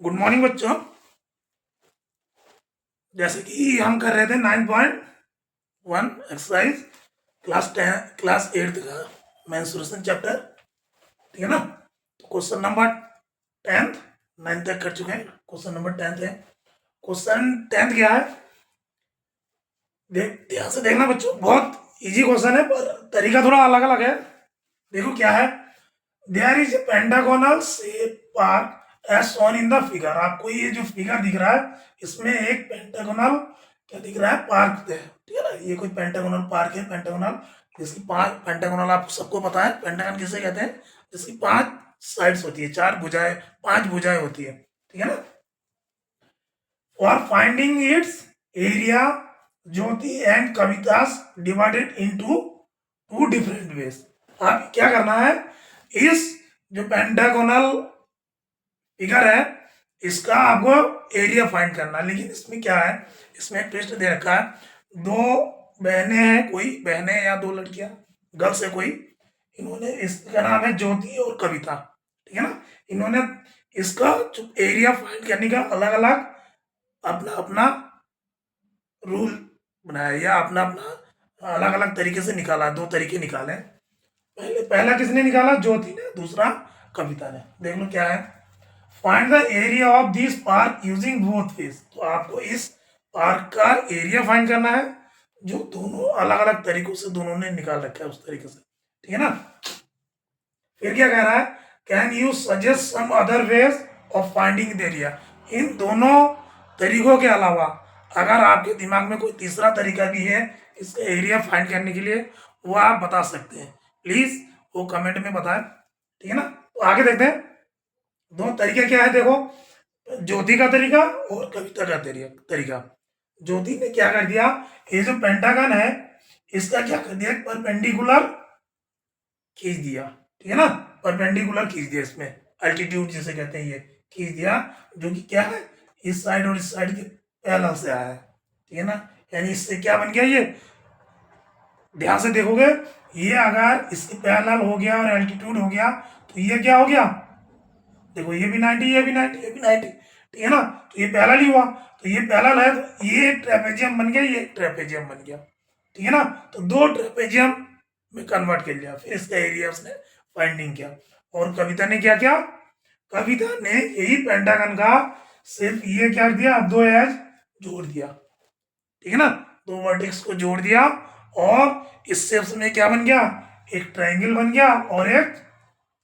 Good morning बच्चों। जैसे कि हम कर रहे थे 9.1 एक्सरसाइज क्लास 8 का मेंस्ट्रुएशन चैप्टर। ठीक है ना। तो क्वेश्चन नंबर 10 9 तक कर चुके हैं। क्वेश्चन नंबर 10 है। क्वेश्चन 10 क्या है, ध्यान से देखना बच्चों। बहुत इजी क्वेश्चन है पर तरीका थोड़ा अलग अलग है। देखो क्या है, there is a pentagonal shape park as shown in the figure. आपको ये जो फिगर दिख रहा है इसमें एक पेंटागोनल क्या दिख रहा है, पार्क है। ठीक है ना। ये कोई पेंटागोनल पार्क है। पेंटागोनल जिसकी 5 पेंटागोनल आप सबको पता है पेंटागन किसे कहते हैं, जिसकी 5 साइड्स होती है, 4 भुजाएं, 5 भुजाएं होती है। ठीक है ना। For finding its area Jyoti and Kavita's divided into 2 different ways. आप क्या करना है, इस जो पेंटागोनल फिगर है इसका आपको एरिया फाइंड करना है। लेकिन इसमें क्या है, इसमें एक ट्विस्ट दे रखा है। 2 बहनें हैं, कोई बहनें या 2 लड़कियां, गर्ल्स है कोई। इन्होंने, इसका नाम है ज्योति और कविता। ठीक है ना। इन्होंने इसका जो एरिया फाइंड करने का अलग अलग अपना अपना रूल बनाया या अपना अपना अलग अलग तरीके से निकाला। 2 तरीके निकाले। पहला किसने निकाला, ज्योति ने, दूसरा कविता ने। देख लो क्या है, find the area of this park using both face. तो आपको इस पार्क का एरिया फाइंड करना है जो दोनों अलग अलग तरीकों से दोनों ने निकाल रखा है उस तरीके से। ठीक है ना। फिर क्या कह रहा है, can you suggest some other ways of finding the area. इन दोनों तरीकों के अलावा अगर आपके दिमाग में कोई तीसरा तरीका भी है इसका एरिया फाइंड करने के लिए, वो आप बता सकते हैं। प्लीज वो कमेंट में बताएं। ठीक है ना। तो आगे देखते हैं। 2 तरीके क्या है, देखो, ज्योति का तरीका और कविता का तरीका। ज्योति ने क्या कर दिया, ये जो पेंटागन है इसका क्या कर दिया, परपेंडिकुलर खींच दिया। ठीक है ना। परपेंडिकुलर खींच दिया, इसमें अल्टीट्यूड जिसे कहते हैं ये खींच दिया, जो कि क्या है, इस साइड और इस साइड के पैरेलल से आया है। ठीक है ना। यानी इससे क्या बन गया, ये ध्यान से देखोगे, ये अगर इसके पैरेलल हो गया और एल्टीट्यूड हो गया तो ये क्या हो गया, देखो ये भी 90, ये भी 90, ये भी 90। ठीक है ना। तो ये पैरेलल ही हुआ। तो ये पैरेलल है तो ये ट्रेपेजियम बन गया, ये ट्रेपेजियम बन गया। ठीक है ना। तो 2 ट्रेपेजियम में कन्वर्ट कर लिया। फिर इसका एरिया उसने फाइंडिंग किया। और कविता ने क्या किया, कविता ने यही पेंटागन का सिर्फ ये क्या दिया, 2 एज जोड़ दिया। ठीक है ना। 2 वर्टेक्स को जोड़ दिया और इस शेप में क्या बन गया, एक ट्रायंगल बन गया और एक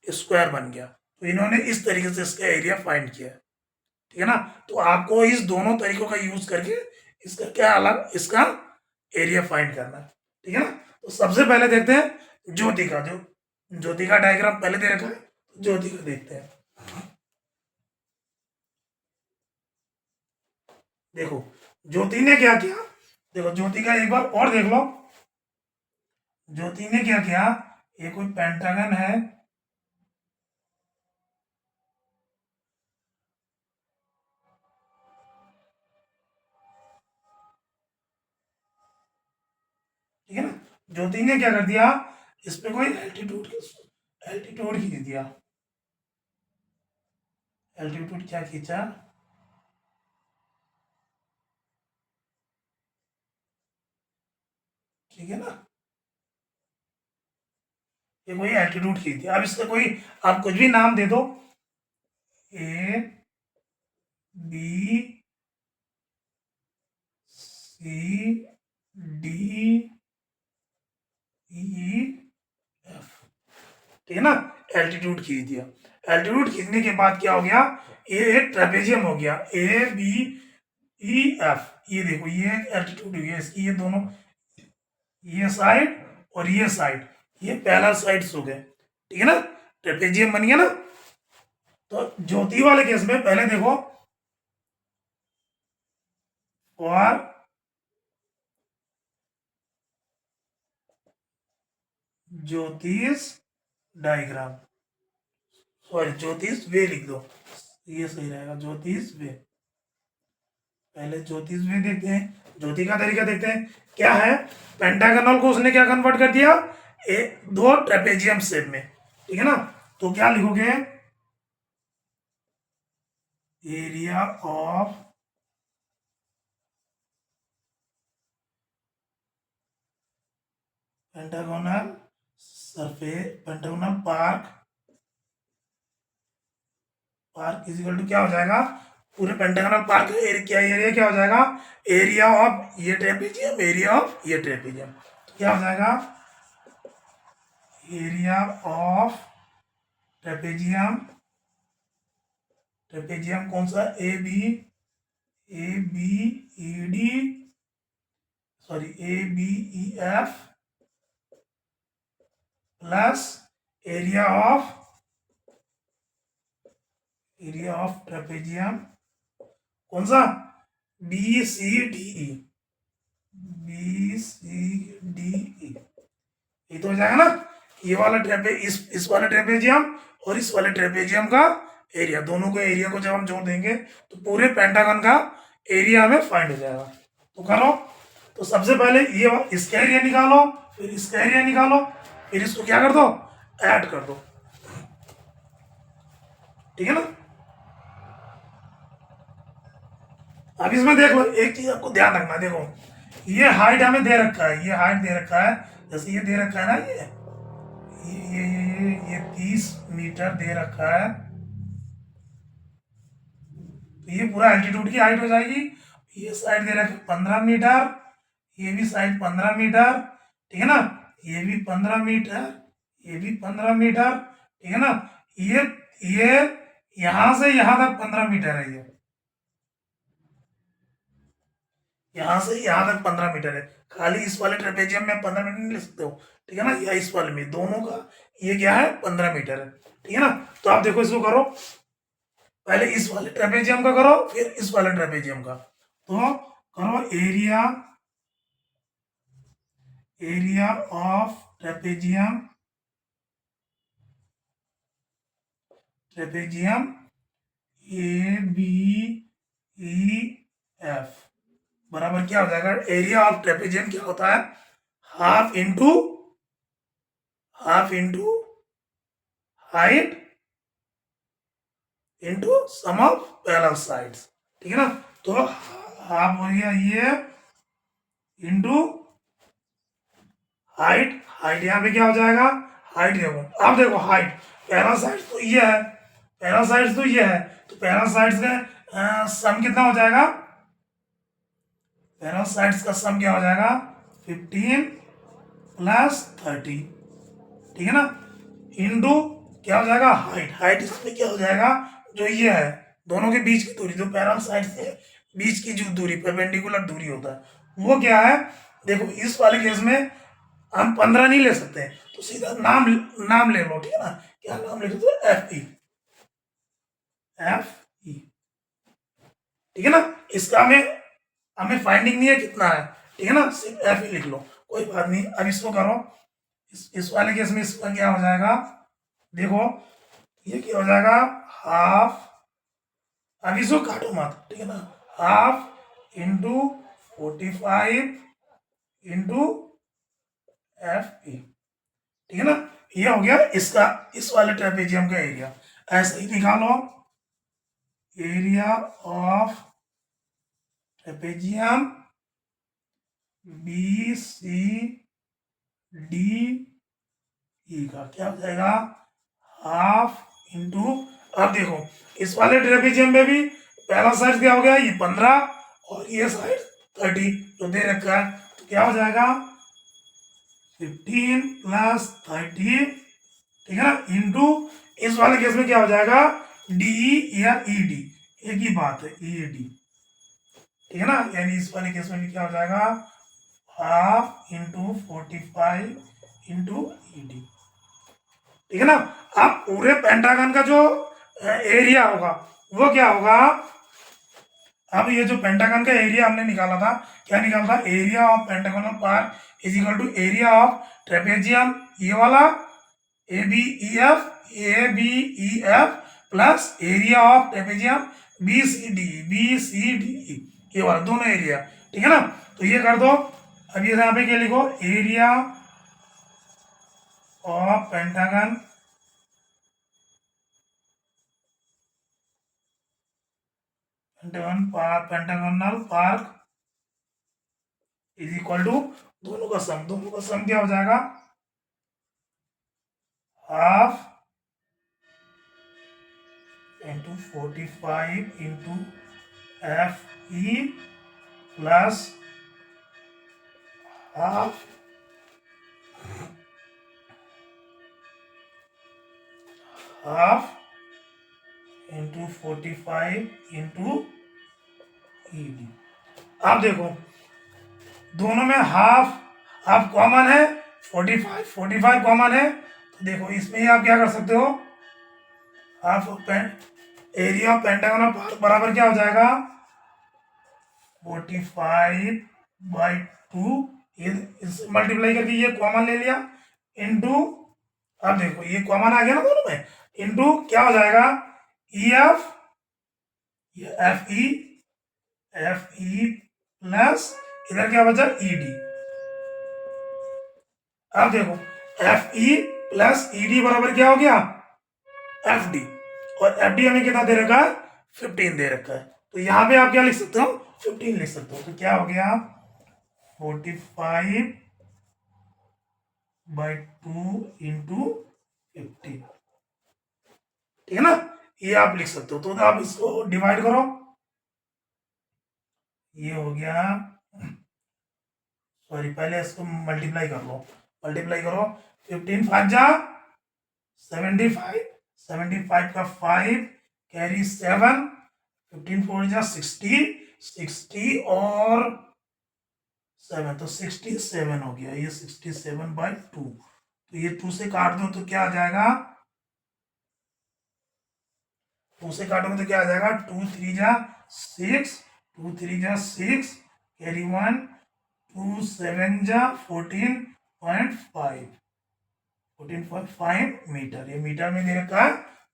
स्क्वायर बन गया। तो इन्होंने इस तरीके से इसका एरिया फाइंड किया। ठीक है ना। तो आपको इस दोनों तरीकों का यूज करके इसका क्या अलग, इसका एरिया फाइंड करना है। ठीक है ना। तो सबसे पहले देखते हैं ज्योति का, जो ज्योति का डायग्राम पहले दे रखा है, ज्योति का देखते हैं। देखो ज्योति ने क्या किया, देखो ज्योति का एक बार और देख लो। ज्योति ने क्या किया, ये कोई पेंटागन है। ठीक है ना। ज्योति ने क्या कर दिया, इस पे कोई एल्टीट्यूड खींच दिया। एल्टीट्यूड क्या खींचा, ठीक है ना। ये कोई एल्टीट्यूड खींच दिया। अब इसका कोई आप कुछ भी नाम दे दो, A B C D E F. ठीक है ना। एल्टीट्यूड खींच दिया। एल्टीट्यूड खींचने के बाद क्या हो गया, ये एक ट्रेपेजियम हो गया, ए बी ई एफ। ये देखो ये एल्टीट्यूड हो गया इसकी, ये दोनों, ये साइड और ये साइड, ये पहला साइड्स हो गए। ठीक है ना। ट्रेपेजियम बन गया ना। तो ज्योति वाले केस में पहले देखो, और ज्योतिष डायग्राम, सॉरी ज्योतिष वे लिख दो, ये सही रहेगा, ज्योतिष वे। पहले ज्योतिष वे देखते हैं, ज्योति का तरीका देखते हैं। क्या है, पेंटागनल को उसने क्या कन्वर्ट कर दिया, 2 ट्रेपेजियम शेप में। ठीक है ना। तो क्या लिखोगे, area of pentagonal surface, pentagonal park, park is equal to क्या हो जाएगा, पूरे पेंटागोनल पार्क का एरिया क्या हो जाएगा, एरिया ऑफ ये ट्रेपेजियम, एरिया ऑफ ये ट्रेपेजियम, तो क्या हो जाएगा, एरिया ऑफ ट्रेपेजियम, ट्रेपेजियम कौन सा, A B E D, sorry A B E F plus area of trapezium कौन सा, B C D E, B C D E, ये तो हो जाएगा ना, ये वाला इस वाले ट्रेपेजियम और इस वाले ट्रेपेजियम का एरिया, दोनों के एरिया को जब हम जोड़ देंगे तो पूरे पेंटागन का एरिया हमें फाइंड हो जाएगा। तो करो, तो सबसे पहले ये इसका एरिया निकालो, फिर इसका एरिया निकालो, फिर इसको क्या कर दो, ऐड कर दो, ठीक है ना। अब इसमें देख लो, एक चीज आपको ध्यान रखना, देखो ये हाइट हमें दे रखा है, ये हाइट दे रखा है, जैसे ये दे रखा है ना, ये 30 मीटर दे रखा है, तो ये पूरा एल्टीट्यूड की हाइट हो जाएगी। ये साइड दे रखा है 15 मीटर, ये भी साइड 15 मीटर, ठीक है ना, ये भी 15 मीटर, ये भी 15 मीटर, ठीक है ना, ये यहां से यहां तक 15 मीटर है, ये यहां से यहां तक 15 मीटर है, खाली इस वाले ट्रेपेजियम में 15 मीटर नहीं ले सकते हो, ठीक है ना, या इस वाले में, दोनों का ये क्या है, 15 मीटर है, ठीक है ना। तो आप देखो इसको करो, पहले इस वाले ट्रेपेजियम का करो, फिर इस वाले ट्रेपेजियम का, तो करो area of trapezium, A B E F बराबर क्या हो जाएगा, एरिया ऑफ ट्रेपेजियम क्या होता है, half into height into sum of parallel sides, ठीक है ना। तो हाफ हो गया ये इंटू हाइट, हाइट यहाँ पे क्या हो जाएगा, हाइट देखो, अब देखो हाइट, पैरेलल साइड्स तो ये है, पैरेलल साइड्स तो ये है, तो पैरेलल साइड्स का सम कितना हो जाएगा, पैरेलल साइड्स का सम क्या हो जाएगा, 15 प्लस 30, ठीक है ना, इंटू क्या हो जाएगा, हाइट, हाइट इसमें क्या हो जाएगा, जो ये है दोनों के बीच की दूरी, जो पैरेलल साइड से बीच की जो दूरी, परपेंडिकुलर दूरी होता है, वो क्या है, देखो इस वाले केस में हम 15 नहीं ले सकते, तो सीधा नाम ले लो, ठीक है ना, क्या नाम ले लो, एफ ई, ठीक है ना। इसका हमें फाइंडिंग नहीं है कितना है, ठीक है ना, सिर्फ एफ ई लिख लो, कोई बात नहीं। अब इसको करो, इस वाले केस में इसका क्या हो जाएगा, देखो ये क्या हो जाएगा, हाफ, अब इसको काटो मत, ठीक है ना, हाफ इंटू 45 इंटू एफ ई, ठीक है ना, ये हो गया इसका, इस वाले ट्रेपेजियम का एरिया। ऐसे ही निकालो area of trapezium B C D E का क्या हो जाएगा, हाफ इंटू, अब देखो इस वाले ट्रेपेजियम में भी पहला साइड क्या हो गया, ये 15 और ये साइड 30 जो दे रखा है, तो क्या हो जाएगा 15 प्लस 30, ठीक है ना, इंटू इस वाले केस में क्या हो जाएगा, डी या ई डी, एक ही बात है, ई डी, ठीक है ना, यानी इस वाले केस में भी क्या हो जाएगा, half into 45 into E D, ठीक है ना। अब पूरे पेंटागन का जो एरिया होगा वो क्या होगा, अब ये जो पेंटागन का एरिया हमने निकाला था, क्या निकाला था, area of pentagonal park is equal to area of trapezium, ये वाला A B E F plus area of trapezium B C D E, ये वाला दोनों एरिया, ठीक है ना। तो ये कर दो, अब ये यहाँ पे क्या लिखो, area of pentagon, pentagonal park is equal to दोनों का सम क्या हो जाएगा, half into 45 into F E plus half half into 45 into E D. आप देखो दोनों में हाफ हाफ कॉमन है, 45 कॉमन है, तो देखो इसमें ही आप क्या कर सकते हो, half area of pentagonal park बराबर क्या हो जाएगा, 45/2, ये मल्टीप्लाई करके ये कॉमन ले लिया इनटू, अब देखो ये कॉमन आ गया ना दोनों में, इनटू क्या हो जाएगा, E F, F E plus इधर क्या बचा ई डी। अब देखो F E plus E D बराबर क्या हो गया, एफ डी, और एफ डी हमें कितना दे रखा है, 15 दे रखा है, तो यहां पे आप क्या लिख सकते हो, 15 लिख सकते हो, तो क्या हो गया 45/2 इंटू 50, ठीक है ना, ये आप लिख सकते हो। तो आप इसको डिवाइड करो, ये हो गया, सॉरी पहले इसको मल्टीप्लाई कर लो, मल्टीप्लाई करो, 15 5 जा 75, 75 का 5 कैरी 7, 15 4 जा 60, 60 और 7 तो 67 हो गया, ये 67/2, तो ये 2 से काट दो तो क्या आ जाएगा, 2 से काटोगे तो क्या आ जाएगा, 2 3 जा 6, 2 3 जा 6 कैरी 1, 2 7 जा 14.5, 14.5 मीटर, ये मीटर में दे रखा है,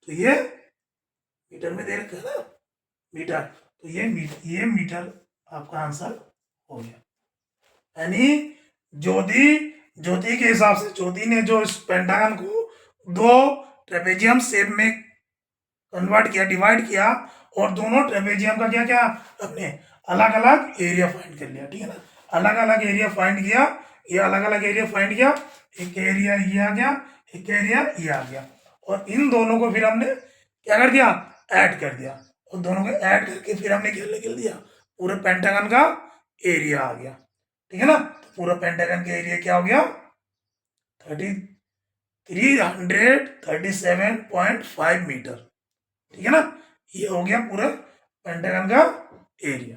तो ये मीटर में दे रखा है ना, मीटर, तो ये मीटर आपका आंसर हो गया। यानी ज्योति ज्योति के हिसाब से ज्योति ने जो इस पेंटागन को दो ट्रेपेजियम शेप में कन्वर्ट किया, डिवाइड किया, और दोनों ट्रेपेजियम का क्या क्या अपने अलग अलग एरिया फाइंड कर लिया, ठीक है ना, अलग अलग एरिया फाइंड किया, ये अलग अलग एरिया फाइंड किया, एक एरिया ये आ गया, एक एरिया ये आ गया, और इन दोनों को फिर हमने क्या कर दिया, ऐड कर दिया, और दोनों को ऐड करके फिर हमने क्या निकल दिया, पूरे पेंटागन का एरिया आ गया, ठीक है ना, तो पूरा पेंटागन का एरिया क्या हो गया, 337.5 मीटर, ठीक है ना, ये हो गया पूरा पेंटागन का एरिया।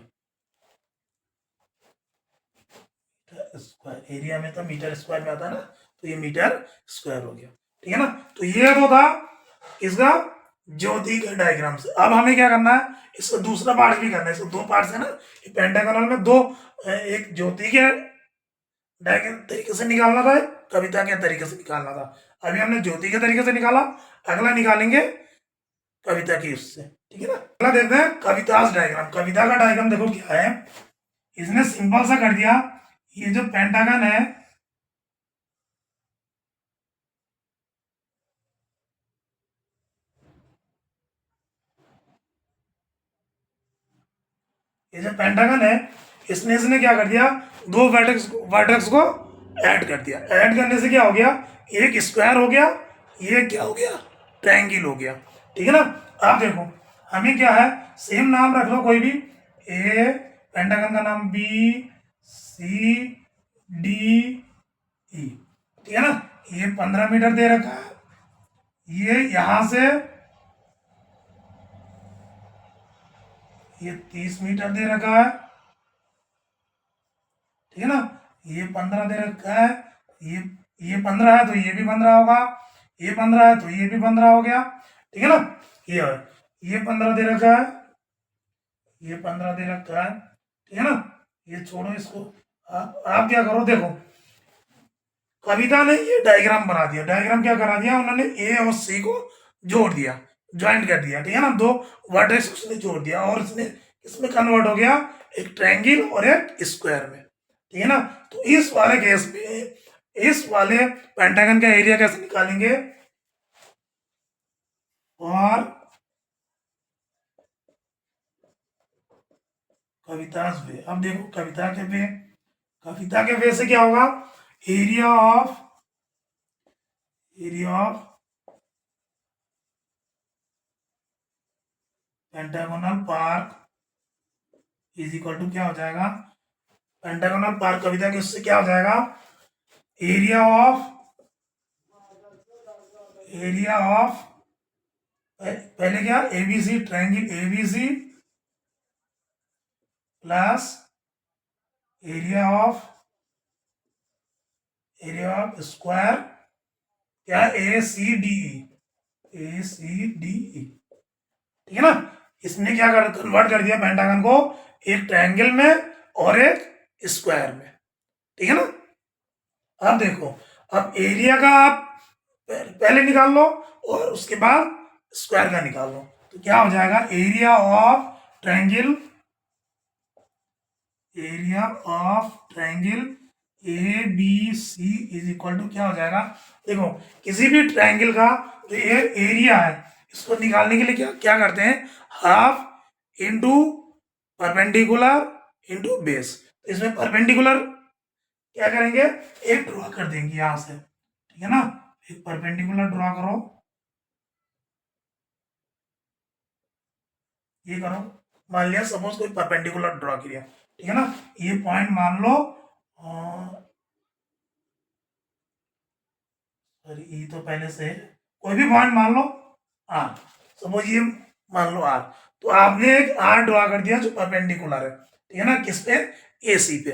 स्क्वायर एरिया में तो मीटर स्क्वायर में आता है ना, तो ये मीटर स्क्वायर हो गया, ठीक है ना, तो ये तो था इसका ज्योति के डायग्राम से। अब हमें क्या करना है, इसका दूसरा पार्ट भी करना है, इसको दो पार्ट है ना, ये पेंटागोनल में दो, एक ज्योति के डायग्राम तरीके से निकालना था, कविता के तरीके से निकालना था, अभी हमने ज्योति के तरीके से निकाला, अगला निकालेंगे कविता की उससे, ठीक है ना। अगला देखते हैं कविता डायग्राम। कविता का डायग्राम देखो क्या है, इसने सिंपल सा कर दिया, ये जो पेंटागन है, ये जो पेंटागन है, इसने क्या कर दिया, दो वर्टेक्स को ऐड कर दिया, ऐड करने से क्या हो गया, एक स्क्वायर हो गया, ये क्या हो गया, ट्रायंगल हो गया, ठीक है ना। आप देखो हमें क्या है, सेम नाम रख लो कोई भी, ए पेंटागन का नाम बी सी डी ई, ठीक है ना, ये 15 मीटर दे रखा है, ये यहां से ये 30 मीटर दे रखा है, ठीक है ना, ये 15 दे रखा है, ये 15 है तो ये भी 15 होगा, ये 15 है तो ये भी 15 हो गया, ठीक है ना, ये 15 दे रखा है, ये 15 दे रखा है, ठीक है ना, ये छोड़ो इसको, आप क्या करो, देखो कविता ने ये डायग्राम बना दिया, डायग्राम क्या करा दिया उन्होंने, ए और सी को जोड़ दिया, ज्वाइंट कर दिया, ठीक है ना, दो वर्टेक्स उसने जोड़ दिया, और इसने इसमें कन्वर्ट हो गया एक ट्रायंगल और एक स्क्वायर में, ठीक है ना। तो इस वाले केस में इस वाले पेंटागन का एरिया कैसे निकालेंगे, और कविताज वे। अब देखो कविता के वे से क्या होगा, area of pentagonal park is equal to क्या हो जाएगा, पेंटागोनल पार्क कविता के उससे क्या हो जाएगा, एरिया ऑफ पहले क्या, ABC triangle ABC plus area of square क्या, ए सी डी ई, ठीक है ना। इसने क्या कर कन्वर्ट कर दिया पेंटागन को एक ट्रायंगल में और एक स्क्वायर में, ठीक है ना। अब देखो, अब एरिया का आप पहले निकाल लो और उसके बाद स्क्वायर का निकाल लो, तो क्या हो जाएगा, area of triangle A B C is equal to क्या हो जाएगा, देखो किसी भी ट्रायंगल का जो ये एरिया है इसको निकालने के लिए क्या क्या करते हैं, half into perpendicular into base. तो इसमें परपेंडिकुलर क्या करेंगे, एक ड्रॉ कर देंगे यहां से, ठीक है ना। एक परपेंडिकुलर ड्रॉ करो, ये करो, मान लिया सपोज कोई परपेंडिकुलर ड्रॉ किया, ठीक है ना। ये पॉइंट मान लो, सॉरी ये तो पहले से है, कोई भी पॉइंट मान लो आर, सपोज ये मान लो आर, तो आपने एक आर ड्रॉ कर दिया जो परपेंडिकुलर है, ठीक है ना, किस पे, ए सी पे,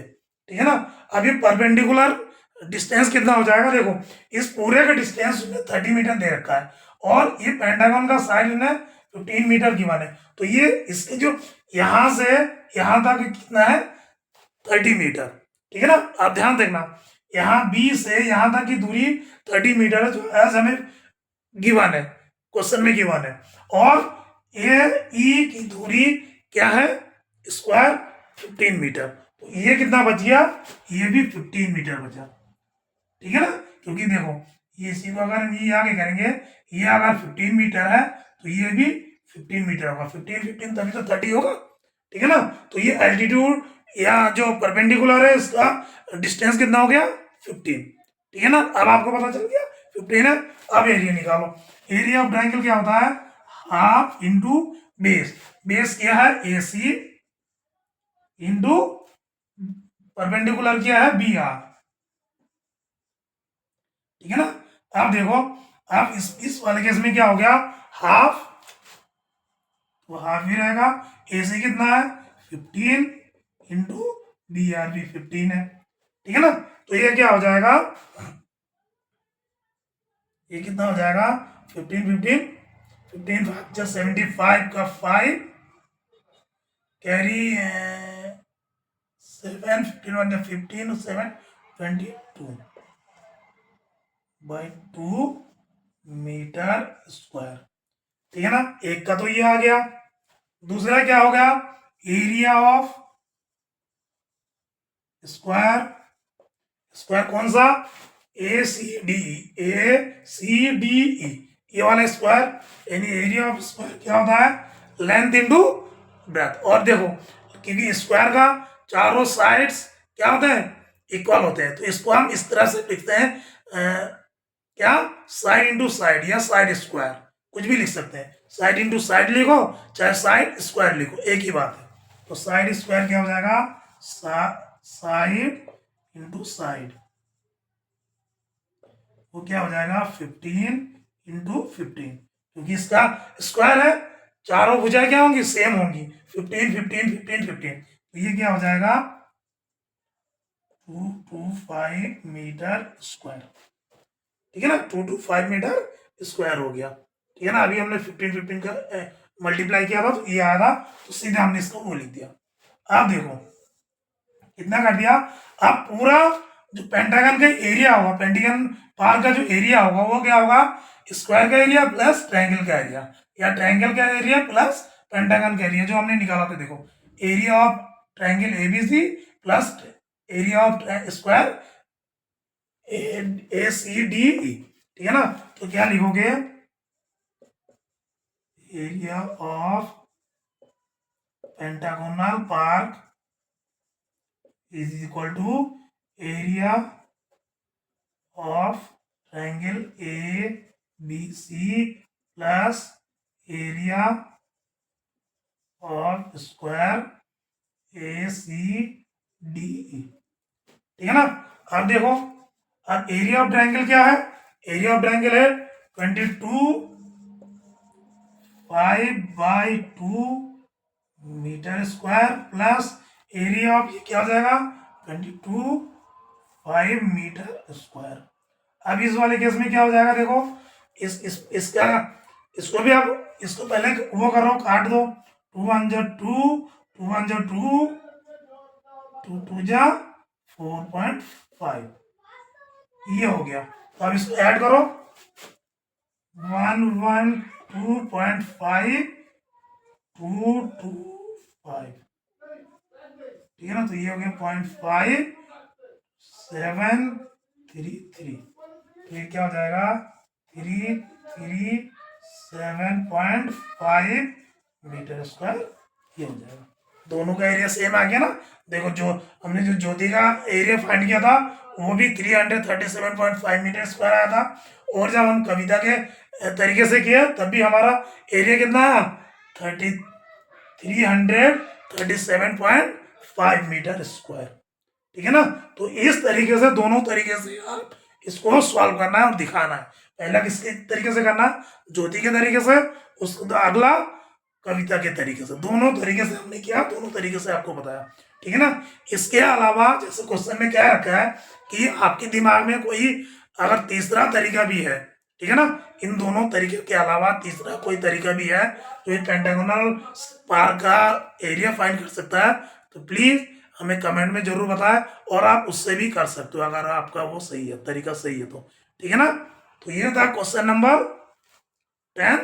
ठीक है ना। अब ये परपेंडिकुलर डिस्टेंस कितना हो जाएगा, देखो इस पूरे का डिस्टेंस 30 मीटर दे रखा है और ये पेंटागन का साइड ने 15 मीटर की है, तो ये इसके जो यहां से यहां तक कितना है, 30 मीटर, ठीक है ना। आप ध्यान देखना, यहाँ बी से यहाँ तक की दूरी 30 मीटर है जो एज हमें गिवन है, क्वेश्चन में गिवन है, और ए ई की दूरी क्या है, स्क्वायर 15 मीटर, तो ये कितना बच गया, ये भी 15 मीटर बचा, ठीक है ना। क्योंकि देखो ये इसी को अगर हम ये आगे करेंगे, ये अगर 15 मीटर है तो ये भी 15 मीटर होगा, 15 तभी तो 30 होगा, ठीक है ना। तो ये एल्टीट्यूड या जो परपेंडिकुलर है इसका डिस्टेंस कितना हो गया, 15, ठीक है ना। अब आपको पता चल गया 15 है। अब एरिया निकालो, एरिया ऑफ ट्रायंगल क्या होता है, हाफ इंटू बेस, बेस क्या है ए सी इंटू परपेंडिकुलर क्या है बी आर, ठीक है ना। अब देखो, अब इस वाले केस में क्या हो गया, हाफ, तो हाफ ही रहेगा, ए सी कितना है 15 इंटू बी आर भी 15 है, ठीक है ना। तो ये क्या हो जाएगा, ये कितना हो जाएगा 15 15 15 5 75 का 5 कैरी 7 15 15 7 22 बाई 2 मीटर स्क्वायर, ठीक है ना। एक का तो ये आ गया, दूसरा क्या हो गया, एरिया ऑफ स्क्वायर, स्क्वायर कौन सा, ए सी डी ई, ये वाला स्क्वायर, यानी एरिया ऑफ स्क्वायर क्या होता है, लेंथ इंटू ब्रेथ। और देखो क्योंकि स्क्वायर का चारों साइड्स क्या होते हैं, इक्वल होते हैं, तो इसको हम इस तरह से लिखते हैं क्या, साइड इंटू साइड या साइड स्क्वायर, कुछ भी लिख सकते हैं, साइड इंटू साइड लिखो चाहे साइड स्क्वायर लिखो, एक ही बात है। तो साइड स्क्वायर क्या हो जाएगा, साइड इंटू साइड, वो क्या हो जाएगा 15 इंटू 15, क्योंकि इसका स्क्वायर है, चारों भुजाएं क्या होंगी, सेम होंगी, 15 15 15 15, तो ये क्या हो जाएगा 225 मीटर स्क्वायर, ठीक है ना, 225 मीटर स्क्वायर हो गया, ठीक है ना। अभी हमने 15 15 का मल्टीप्लाई किया था तो ये आया था, तो सीधे हमने इसको वो लिख दिया। अब देखो कितना कर दिया, अब पूरा जो पेंटागन का एरिया होगा, पेंटागन पार का जो एरिया होगा वो क्या होगा, स्क्वायर का एरिया प्लस ट्रायंगल का एरिया, या ट्रायंगल का एरिया प्लस पेंटागन का एरिया, जो हमने निकाला था। देखो area of triangle ABC plus area of square A C D E, ठीक है ना। तो क्या लिखोगे, area of pentagonal park is equal to area of triangle A B C plus area of square A C D E. ठीक है ना। अब देखो, अब एरिया ऑफ ट्रायंगल क्या है? एरिया ऑफ ट्रायंगल है 22 5/2 metre square plus area of ये क्या हो जाएगा 22 5 मीटर स्क्वायर। अब इस वाले केस में क्या हो जाएगा देखो, इसका इसको भी आप इसको पहले वो करो, काट दो। 2 1 जा 2, 2 1 जा 2, 2 2 जा 4.5, ये हो गया। तो अब इसको ऐड करो 112.5 2 2 5, ठीक है ना। तो ये हो गया 0.5733। तो ये क्या हो जाएगा 337.5 मीटर स्क्वायर, ये हो जाएगा। दोनों का एरिया सेम आ गया ना। देखो, जो हमने जो ज्योति का एरिया फाइंड किया था वो भी 337.5 मीटर स्क्वायर आया था, और जब हम कविता के तरीके से किया तब भी हमारा एरिया कितना आया 337.5 मीटर स्क्वायर। ठीक है ना। तो इस तरीके से दोनों तरीके से आप इसको सॉल्व करना है और दिखाना है। पहला किसके तरीके से करना, ज्योति के तरीके से, उसको अगला कविता के तरीके से। दोनों तरीके से हमने किया, दोनों तरीके से आपको बताया। ठीक है ना। इसके अलावा जैसे क्वेश्चन में क्या रखा है कि आपके दिमाग में कोई अगर तीसरा तरीका भी है, ठीक है ना, इन दोनों तरीके के अलावा तीसरा कोई तरीका भी है तो ये पेंटागोनल पार्क का एरिया फाइंड कर सकता है, तो प्लीज हमें कमेंट में जरूर बताएं, और आप उससे भी कर सकते हो अगर आपका वो सही है, तरीका सही है तो। ठीक है ना। तो ये था क्वेश्चन नंबर 10।